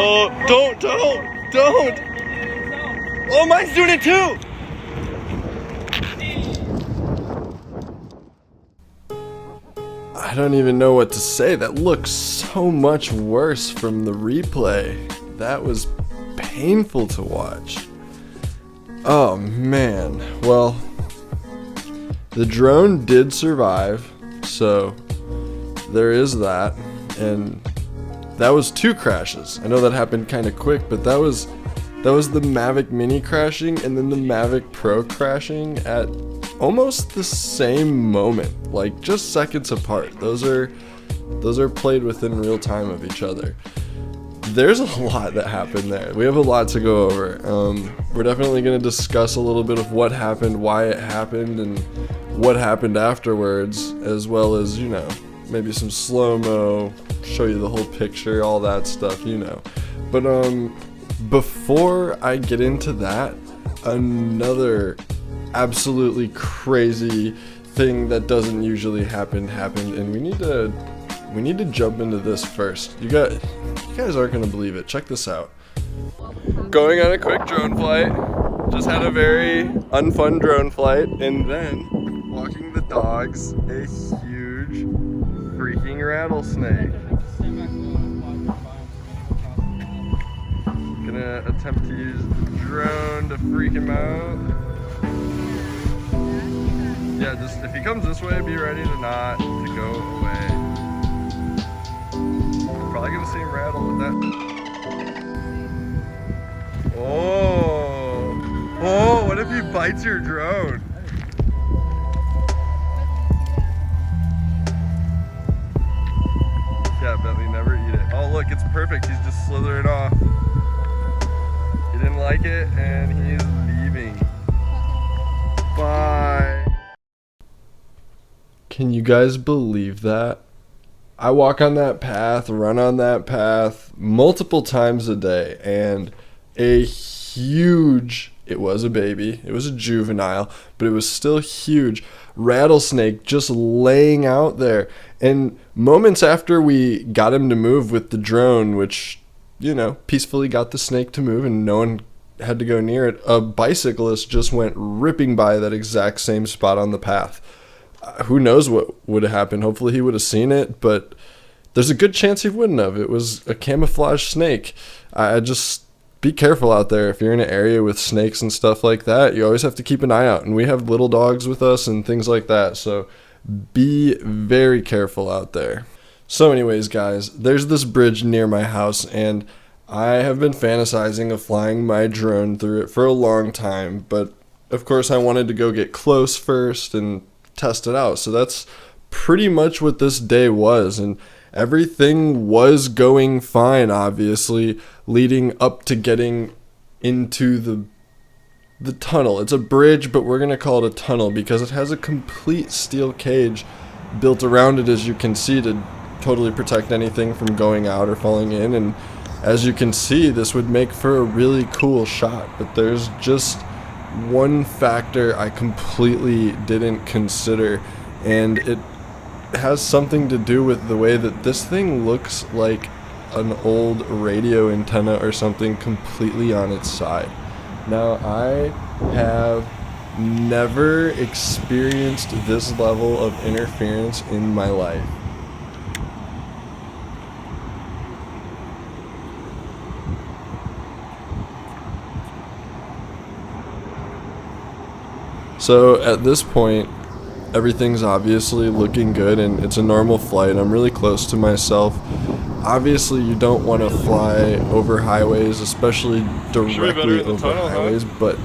Oh, don't. Oh, mine's doing it too. I don't even know what to say. That looks so much worse from the replay. That was painful to watch. Oh man. Well, the drone did survive, so there is that. And that was 2 crashes. I know that happened kind of quick, but that was the Mavic Mini crashing and then the Mavic Pro crashing at almost the same moment, like just seconds apart. Those are played within real time of each other. There's a lot that happened there. We have a lot to go over. We're definitely going to discuss a little bit of what happened, why it happened, and what happened afterwards, as well as, you know, maybe some slow-mo, show you the whole picture, all that stuff, you know. But before I get into that, another absolutely crazy thing that doesn't usually happened, and we need to jump into this first. You guys aren't gonna believe it. Check this out. Going on a quick drone flight. Just had a very unfun drone flight, and then walking the dogs, a huge freaking rattlesnake. Gonna attempt to use the drone to freak him out. Yeah, just if he comes this way, be ready to go away. Probably gonna see him rattle with that. Oh, what if he bites your drone? Yeah, Bentley, never eat it. Oh look, it's perfect, he's just slithering off. He didn't like it and he's leaving. Bye. Can you guys believe that? I walk on that path, run on that path multiple times a day, and a huge, it was a baby, it was a juvenile, but it was still huge, rattlesnake just laying out there. And moments after we got him to move with the drone, which, you know, peacefully got the snake to move and no one had to go near it, a bicyclist just went ripping by that exact same spot on the path. Who knows what would have happened? Hopefully he would have seen it, but there's a good chance he wouldn't have. It was a camouflage snake. I just be careful out there. If you're in an area with snakes and stuff like that, you always have to keep an eye out. And we have little dogs with us and things like that, so be very careful out there. So anyways, guys, there's this bridge near my house, and I have been fantasizing of flying my drone through it for a long time, but of course I wanted to go get close first and test it out. So that's pretty much what this day was, and everything was going fine, obviously, leading up to getting into the tunnel. It's a bridge, but we're gonna call it a tunnel because it has a complete steel cage built around it, as you can see, to totally protect anything from going out or falling in. And as you can see, this would make for a really cool shot, but there's just one factor I completely didn't consider, and it has something to do with the way that this thing looks like an old radio antenna or something completely on its side. Now, I have never experienced this level of interference in my life. So at this point, everything's obviously looking good and it's a normal flight. I'm really close to myself. Obviously, you don't want to fly over highways, especially directly over highways, but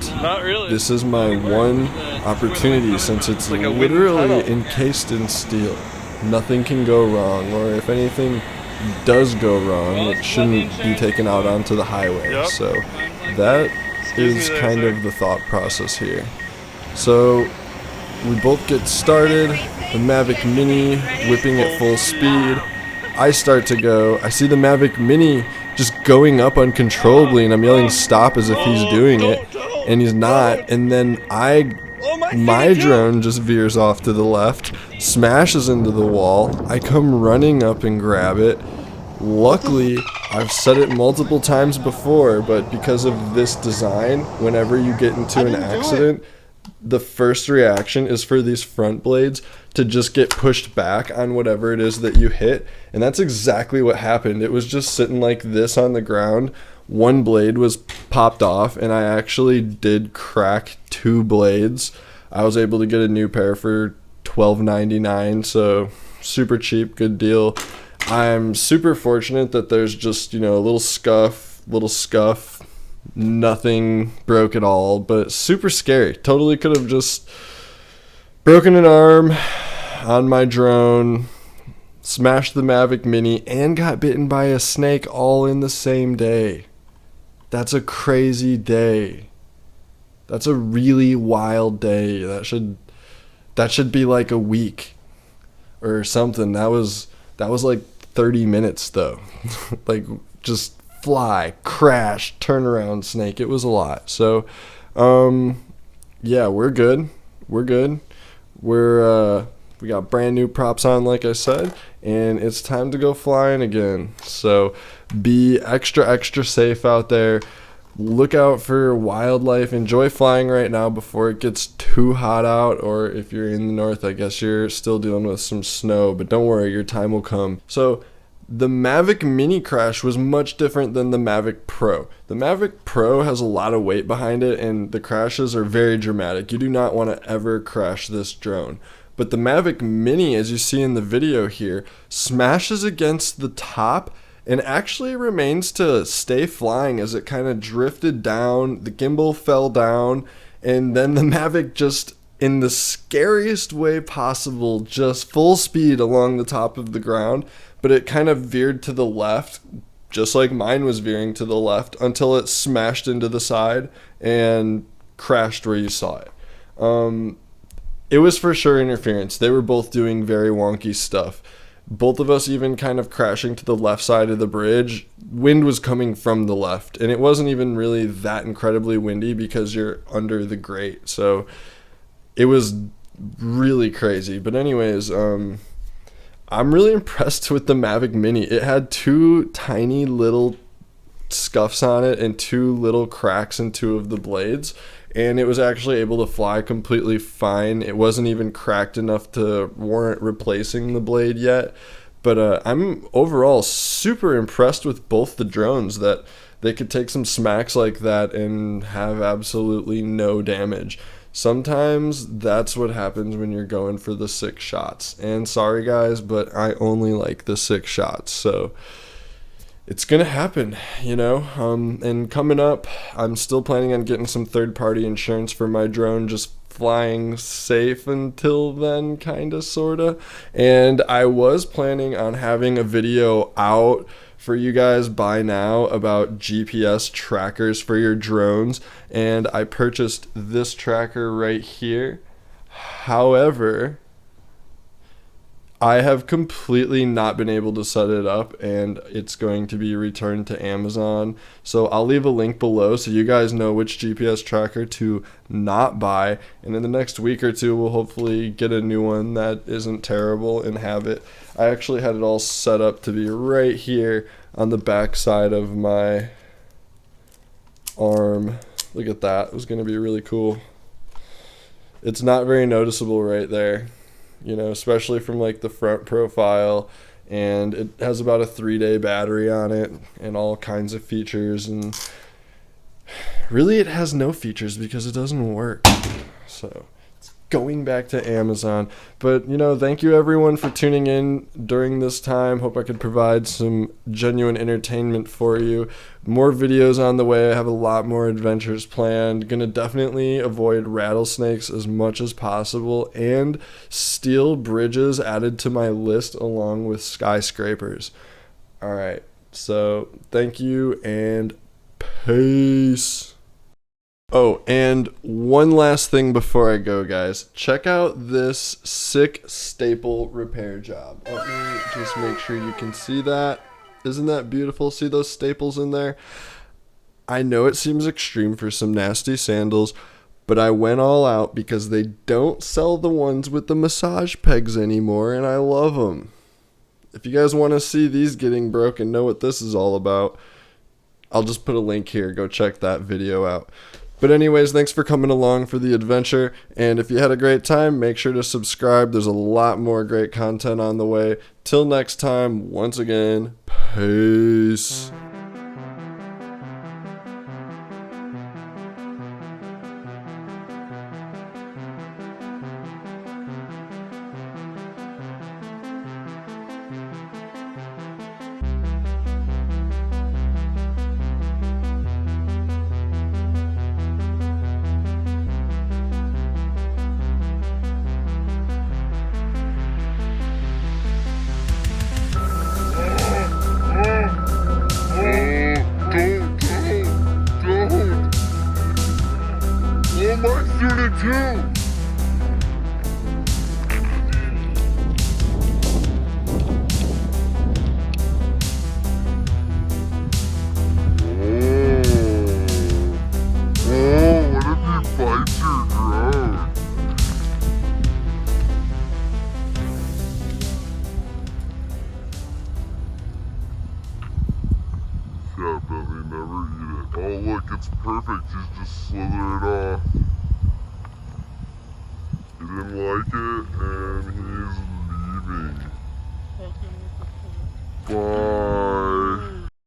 this is my one opportunity since it's literally encased in steel. Nothing can go wrong, or if anything does go wrong, it shouldn't be taken out onto the highway. So that is kind of the thought process here. So we both get started, the Mavic Mini whipping at full speed. I start to go, I see the Mavic Mini just going up uncontrollably, and I'm yelling stop as if he's doing it, and he's not. And then my drone just veers off to the left, smashes into the wall. I come running up and grab it. Luckily, I've said it multiple times before, but because of this design, whenever you get into an accident, the first reaction is for these front blades to just get pushed back on whatever it is that you hit. And that's exactly what happened. It was just sitting like this on the ground. One blade was popped off, and I actually did crack 2 blades. I was able to get a new pair for $12.99, so super cheap, good deal. I'm super fortunate that there's just, a little scuff, nothing broke at all, but super scary. Totally could have just broken an arm on my drone, smashed the Mavic Mini, and got bitten by a snake all in the same day. That's a crazy day. That's a really wild day. That should be like a week or something. That was like 30 minutes though. Like just fly, crash, turnaround snake. It was a lot. So yeah, we're good. We got brand new props on, like I said, and it's time to go flying again. So be extra safe out there. Look out for wildlife. Enjoy flying right now before it gets too hot out, or if you're in the north, I guess you're still dealing with some snow, but don't worry, your time will come. So the Mavic Mini crash was much different than the Mavic Pro. The Mavic Pro has a lot of weight behind it, and the crashes are very dramatic. You do not want to ever crash this drone. But the Mavic Mini, as you see in the video here, smashes against the top and actually remains to stay flying as it kind of drifted down. The gimbal fell down, and then the Mavic just, in the scariest way possible, just full speed along the top of the ground, but it kind of veered to the left, just like mine was veering to the left, until it smashed into the side and crashed where you saw it. It was for sure interference. They were both doing very wonky stuff. Both of us even kind of crashing to the left side of the bridge. Wind was coming from the left, and it wasn't even really that incredibly windy because you're under the grate. So it was really crazy. But anyways, I'm really impressed with the Mavic Mini. It had 2 tiny little scuffs on it and 2 little cracks in 2 of the blades, and it was actually able to fly completely fine. It wasn't even cracked enough to warrant replacing the blade yet, but I'm overall super impressed with both the drones, that they could take some smacks like that and have absolutely no damage. Sometimes that's what happens when you're going for the 6 shots, and sorry guys, but I only like the 6 shots, so it's gonna happen, and coming up, I'm still planning on getting some third-party insurance for my drone, just flying safe until then, kinda, sorta. And I was planning on having a video out for you guys by now about GPS trackers for your drones, and I purchased this tracker right here. However, I have completely not been able to set it up, and it's going to be returned to Amazon. So I'll leave a link below so you guys know which GPS tracker to not buy. And in the next week or 2, we'll hopefully get a new one that isn't terrible and have it. I actually had it all set up to be right here on the back side of my arm. Look at that. It was going to be really cool. It's not very noticeable right there, especially from like the front profile, and it has about a 3-day battery on it and all kinds of features, and really it has no features because it doesn't work. So it's going back to Amazon. But thank you everyone for tuning in during this time. Hope I could provide some genuine entertainment for you. More videos on the way. I have a lot more adventures planned. Gonna definitely avoid rattlesnakes as much as possible, and steel bridges added to my list along with skyscrapers. Alright, so thank you and peace. Oh, and one last thing before I go, guys. Check out this sick staple repair job. Let me just make sure you can see that. Isn't that beautiful? See those staples in there? I know it seems extreme for some nasty sandals, but I went all out because they don't sell the ones with the massage pegs anymore, and I love them. if you guys want to see these getting broken, know what this is all about, I'll just put a link here. Go check that video out. But anyways, thanks for coming along for the adventure. And if you had a great time, make sure to subscribe. There's a lot more great content on the way. Till next time, once again, peace. Mine's doing it too! What if he bites your drone? Yeah, Billy, never eat it. Oh look, it's perfect. He's just slithering off. You didn't like it?